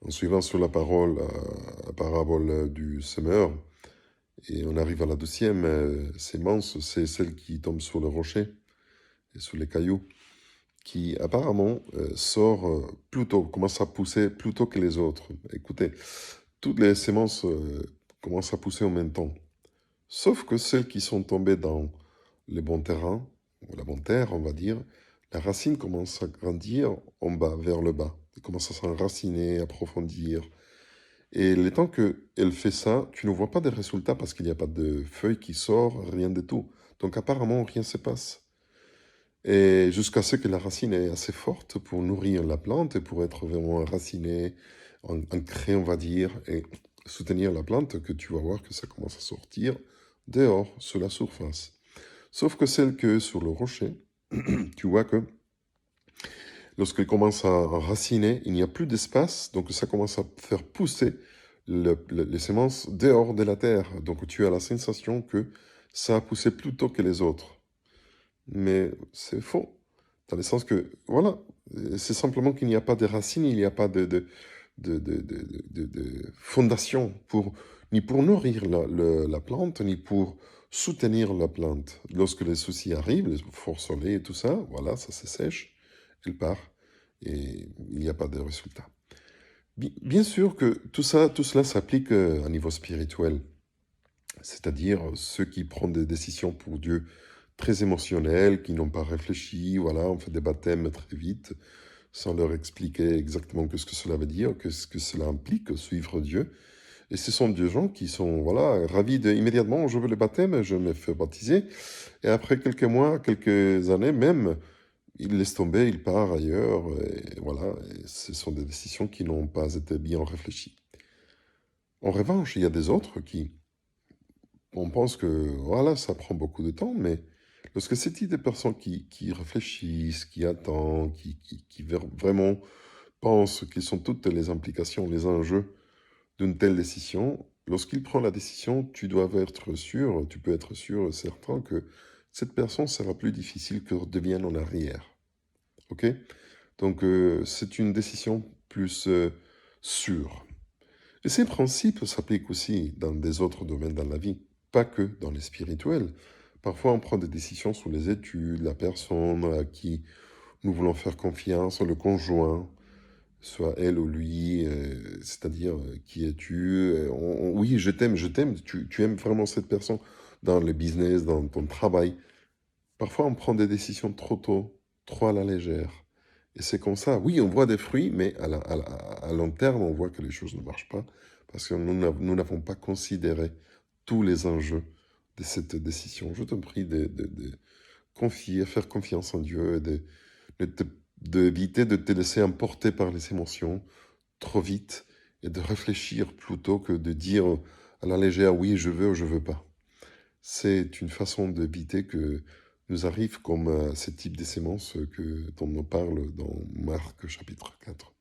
en suivant sur la parole, la parabole du semeur, et on arrive à la deuxième sémence, c'est celle qui tombe sur le rocher et sur les cailloux, qui apparemment sort commence à pousser plus tôt que les autres. Écoutez, toutes les semences commencent à pousser en même temps, sauf que celles qui sont tombées dans les bons terrains, ou la bonne terre, on va dire, la racine commence à grandir en bas, vers le bas. Elle commence à s'enraciner, approfondir. Et le temps qu'elle fait ça, tu ne vois pas de résultats parce qu'il n'y a pas de feuilles qui sortent, rien du tout. Donc apparemment, rien ne se passe. Et jusqu'à ce que la racine est assez forte pour nourrir la plante et pour être vraiment enracinée, ancrée, on va dire, et soutenir la plante, que tu vas voir que ça commence à sortir dehors, sur la surface. Sauf que celle que sur le rocher, tu vois que lorsqu'elle commence à enraciner, il n'y a plus d'espace, donc ça commence à faire pousser les semences dehors de la terre. Donc tu as la sensation que ça a poussé plus tôt que les autres. Mais c'est faux. Dans le sens que, voilà, c'est simplement qu'il n'y a pas de racines, il n'y a pas de fondation ni pour nourrir la plante, ni pour soutenir la plante. Lorsque les soucis arrivent, les forts soleil et tout ça, voilà, ça se sèche, elle part, et il n'y a pas de résultat. Bien sûr que tout cela s'applique à niveau spirituel, c'est-à-dire ceux qui prennent des décisions pour Dieu très émotionnelles, qui n'ont pas réfléchi, voilà, on fait des baptêmes très vite, sans leur expliquer exactement ce que cela veut dire, ce que cela implique, suivre Dieu. Et ce sont des gens qui sont, voilà, ravis immédiatement, je veux le baptême, je me fais baptiser. Et après quelques mois, quelques années même, ils laissent tomber, ils partent ailleurs. Et voilà, et ce sont des décisions qui n'ont pas été bien réfléchies. En revanche, il y a des autres qui, on pense que, voilà, ça prend beaucoup de temps, mais lorsque c'est des personnes qui réfléchissent, qui attendent, vraiment pensent quelles sont toutes les implications, les enjeux d'une telle décision, lorsqu'il prend la décision, tu dois être sûr, tu peux être sûr et certain que cette personne sera plus difficile que redevienne en arrière. OK? Donc, c'est une décision plus sûre. Et ces principes s'appliquent aussi dans des autres domaines dans la vie, pas que dans les spirituels. Parfois, on prend des décisions sur les études, la personne à qui nous voulons faire confiance, le conjoint, soit elle ou lui, c'est-à-dire qui es-tu? Oui, je t'aime, tu aimes vraiment cette personne dans le business, dans ton travail. Parfois, on prend des décisions trop tôt, trop à la légère. Et c'est comme ça. Oui, on voit des fruits, mais à long terme, on voit que les choses ne marchent pas parce que nous n'avons pas considéré tous les enjeux de cette décision. Je te prie de confier, faire confiance en Dieu et de te- d'éviter de te laisser emporter par les émotions trop vite et de réfléchir plutôt que de dire à la légère oui, je veux ou je veux pas. C'est une façon d'éviter que nous arrive comme ce type de sémence dont on parle dans Marc chapitre 4.